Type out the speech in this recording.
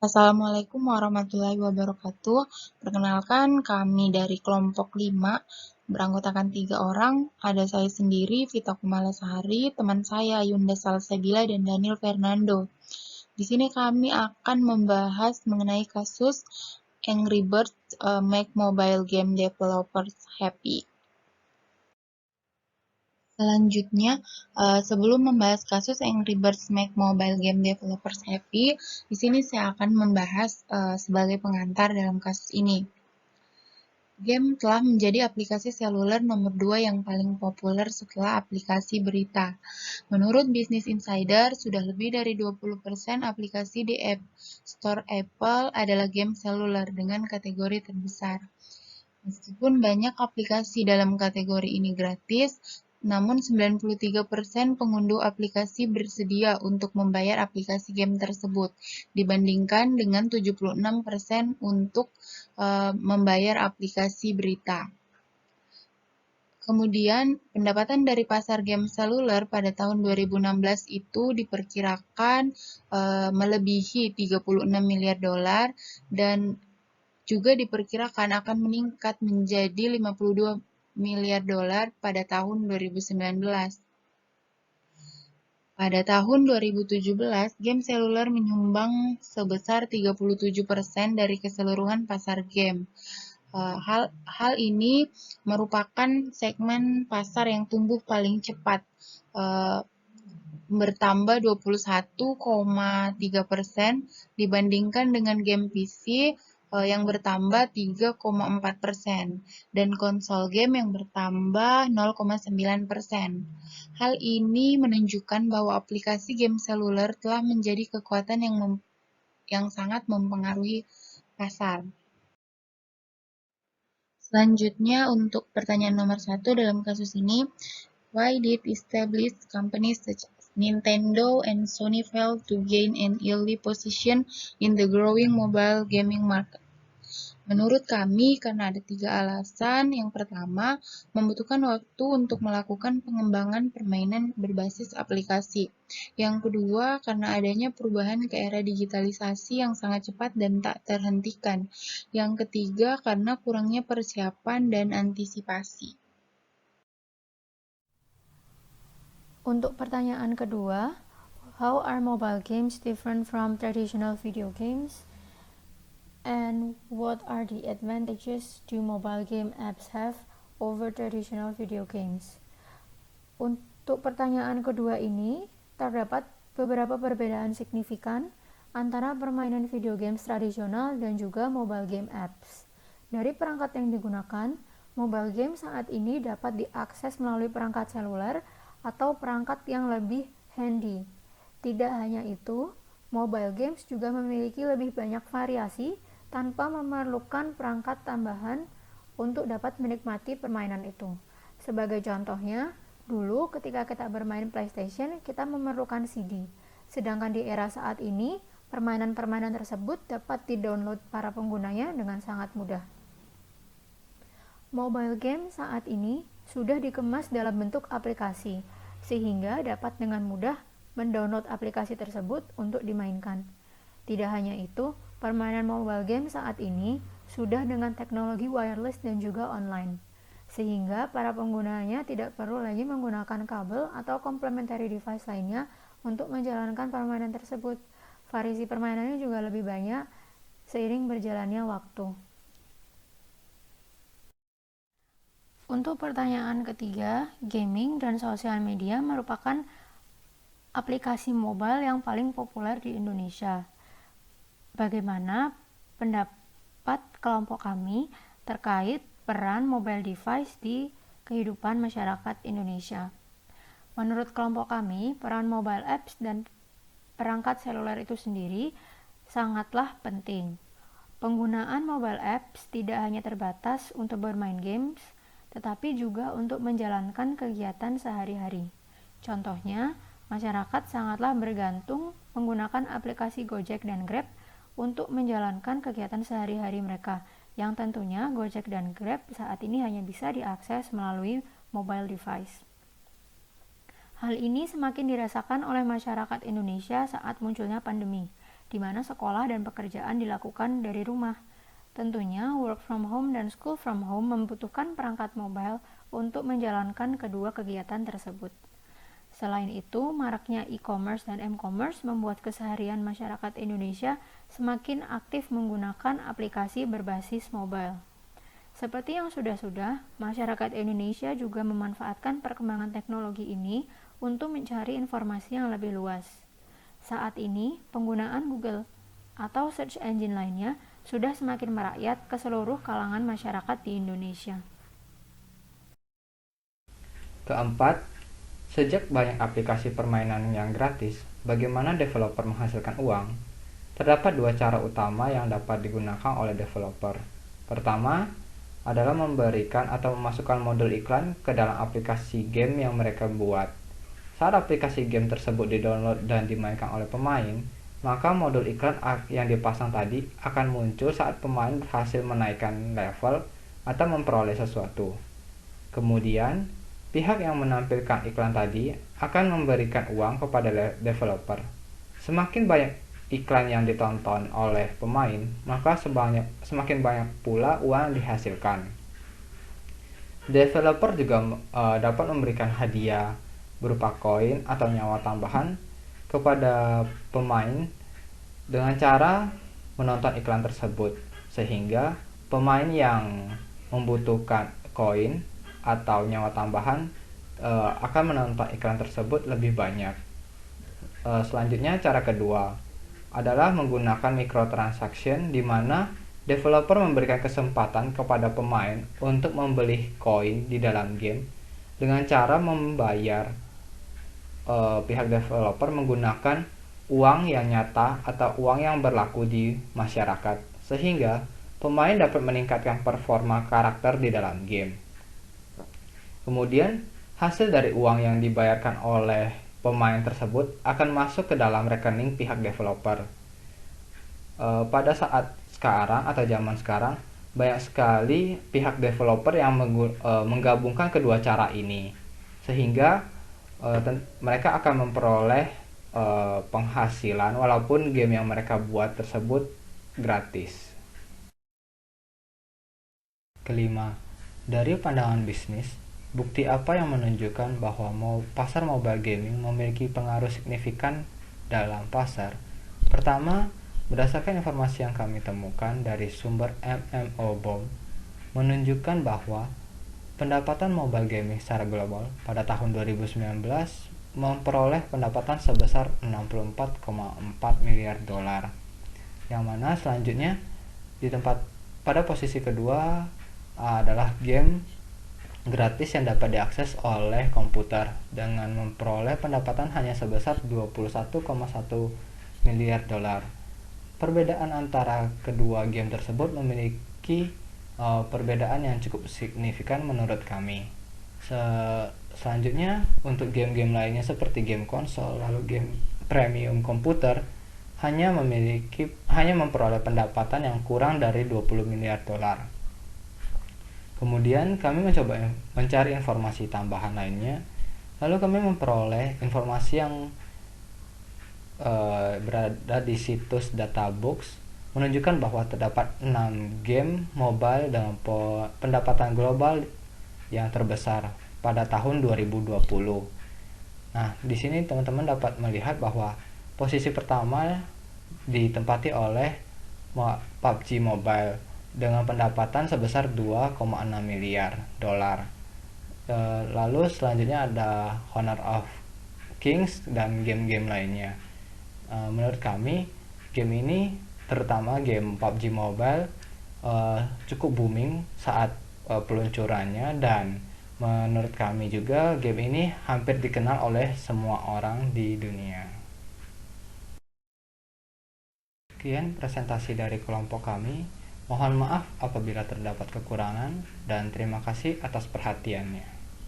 Assalamualaikum warahmatullahi wabarakatuh. Perkenalkan, kami dari kelompok 5, beranggotakan 3 orang. Ada saya sendiri, Vita Kumala Sahari, teman saya Yunda Salsabila dan Daniel Fernando. Di sini kami akan membahas mengenai kasus Angry Birds make mobile game developers happy. Selanjutnya, sebelum membahas kasus Angry Birds make mobile game developers happy, di sini saya akan membahas sebagai pengantar dalam kasus ini. Game telah menjadi aplikasi seluler nomor 2 yang paling populer setelah aplikasi berita. Menurut Business Insider, sudah lebih dari 20% aplikasi di App Store Apple adalah game seluler dengan kategori terbesar. Meskipun banyak aplikasi dalam kategori ini gratis, namun 93% pengunduh aplikasi bersedia untuk membayar aplikasi game tersebut, dibandingkan dengan 76% untuk membayar aplikasi berita. Kemudian, pendapatan dari pasar game seluler pada tahun 2016 itu diperkirakan melebihi 36 miliar dolar dan juga diperkirakan akan meningkat menjadi 52 miliar dolar pada tahun 2019. Pada tahun 2017, game seluler menyumbang sebesar 37% dari keseluruhan pasar game. Hal ini merupakan segmen pasar yang tumbuh paling cepat, bertambah 21,3% dibandingkan dengan game PC yang bertambah 3,4% dan konsol game yang bertambah 0,9%. Hal ini menunjukkan bahwa aplikasi game seluler telah menjadi kekuatan yang sangat mempengaruhi pasar. Selanjutnya, untuk pertanyaan nomor 1 dalam kasus ini, why did established companies such as Nintendo and Sony fail to gain an early position in the growing mobile gaming market? Menurut kami, karena ada 3 alasan. Yang pertama, membutuhkan waktu untuk melakukan pengembangan permainan berbasis aplikasi. Yang kedua, karena adanya perubahan ke era digitalisasi yang sangat cepat dan tak terhentikan. Yang ketiga, karena kurangnya persiapan dan antisipasi. Untuk pertanyaan kedua, how are mobile games different from traditional video games? And what are the advantages do mobile game apps have over traditional video games? Untuk pertanyaan kedua ini, terdapat beberapa perbedaan signifikan antara permainan video games tradisional dan juga mobile game apps. Dari perangkat yang digunakan, mobile game saat ini dapat diakses melalui perangkat seluler atau perangkat yang lebih handy. Tidak hanya itu, mobile games juga memiliki lebih banyak variasi tanpa memerlukan perangkat tambahan untuk dapat menikmati permainan itu. Sebagai contohnya, dulu ketika kita bermain PlayStation, kita memerlukan CD. Sedangkan di era saat ini, permainan-permainan tersebut dapat di-download para penggunanya dengan sangat mudah. Mobile game saat ini sudah dikemas dalam bentuk aplikasi, sehingga dapat dengan mudah mendownload aplikasi tersebut untuk dimainkan. Tidak hanya itu, permainan mobile game saat ini sudah dengan teknologi wireless dan juga online, sehingga para penggunanya tidak perlu lagi menggunakan kabel atau complementary device lainnya untuk menjalankan permainan tersebut. Variasi permainannya juga lebih banyak seiring berjalannya waktu. Untuk pertanyaan ketiga, gaming dan sosial media merupakan aplikasi mobile yang paling populer di Indonesia. Bagaimana pendapat kelompok kami terkait peran mobile device di kehidupan masyarakat Indonesia? Menurut kelompok kami, peran mobile apps dan perangkat seluler itu sendiri sangatlah penting. Penggunaan mobile apps tidak hanya terbatas untuk bermain games, tetapi juga untuk menjalankan kegiatan sehari-hari. Contohnya, masyarakat sangatlah bergantung menggunakan aplikasi Gojek dan Grab untuk menjalankan kegiatan sehari-hari mereka, yang tentunya Gojek dan Grab saat ini hanya bisa diakses melalui mobile device. Hal ini semakin dirasakan oleh masyarakat Indonesia saat munculnya pandemi, di mana sekolah dan pekerjaan dilakukan dari rumah. Tentunya, work from home dan school from home membutuhkan perangkat mobile untuk menjalankan kedua kegiatan tersebut. Selain itu, maraknya e-commerce dan m-commerce membuat keseharian masyarakat Indonesia semakin aktif menggunakan aplikasi berbasis mobile. Seperti yang sudah-sudah, masyarakat Indonesia juga memanfaatkan perkembangan teknologi ini untuk mencari informasi yang lebih luas. Saat ini, penggunaan Google atau search engine lainnya sudah semakin merakyat ke seluruh kalangan masyarakat di Indonesia. Keempat, sejak banyak aplikasi permainan yang gratis, bagaimana developer menghasilkan uang? Terdapat dua cara utama yang dapat digunakan oleh developer. Pertama, adalah memberikan atau memasukkan modul iklan ke dalam aplikasi game yang mereka buat. Saat aplikasi game tersebut di-download dan dimainkan oleh pemain, maka modul iklan yang dipasang tadi akan muncul saat pemain berhasil menaikkan level atau memperoleh sesuatu. Kemudian, pihak yang menampilkan iklan tadi akan memberikan uang kepada developer. Semakin banyak iklan yang ditonton oleh pemain, maka semakin banyak pula uang yang dihasilkan. Developer juga dapat memberikan hadiah berupa koin atau nyawa tambahan kepada pemain dengan cara menonton iklan tersebut, sehingga pemain yang membutuhkan koin atau nyawa tambahan akan menonton iklan tersebut lebih banyak. Selanjutnya, cara kedua adalah menggunakan microtransaction, di mana developer memberikan kesempatan kepada pemain untuk membeli koin di dalam game dengan cara membayar pihak developer menggunakan uang yang nyata atau uang yang berlaku di masyarakat, sehingga pemain dapat meningkatkan performa karakter di dalam game. Kemudian, hasil dari uang yang dibayarkan oleh pemain tersebut akan masuk ke dalam rekening pihak developer. Pada saat sekarang atau zaman sekarang, banyak sekali pihak developer yang menggabungkan kedua cara ini, sehingga mereka akan memperoleh penghasilan walaupun game yang mereka buat tersebut gratis. Kelima, dari pandangan bisnis, bukti apa yang menunjukkan bahwa pasar mobile gaming memiliki pengaruh signifikan dalam pasar? Pertama, berdasarkan informasi yang kami temukan dari sumber MMO Bomb, menunjukkan bahwa pendapatan mobile gaming secara global pada tahun 2019 memperoleh pendapatan sebesar 64,4 miliar dolar. Yang mana selanjutnya pada posisi kedua adalah game gratis yang dapat diakses oleh komputer dengan memperoleh pendapatan hanya sebesar 21,1 miliar dolar. Perbedaan antara kedua game tersebut memiliki perbedaan yang cukup signifikan menurut kami. Selanjutnya, untuk game-game lainnya seperti game konsol lalu game premium komputer hanya memperoleh pendapatan yang kurang dari 20 miliar dolar. Kemudian kami mencoba mencari informasi tambahan lainnya, lalu kami memperoleh informasi yang berada di situs Databox, menunjukkan bahwa terdapat 6 game mobile dengan pendapatan global yang terbesar pada tahun 2020. Nah, di sini teman-teman dapat melihat bahwa posisi pertama ditempati oleh PUBG Mobile dengan pendapatan sebesar 2,6 miliar dolar. Lalu selanjutnya ada Honor of Kings dan game-game lainnya. Menurut kami, game ini, terutama game PUBG Mobile, cukup booming saat peluncurannya, dan menurut kami juga game ini hampir dikenal oleh semua orang di dunia. Sekian presentasi dari kelompok kami. Mohon maaf apabila terdapat kekurangan, dan terima kasih atas perhatiannya.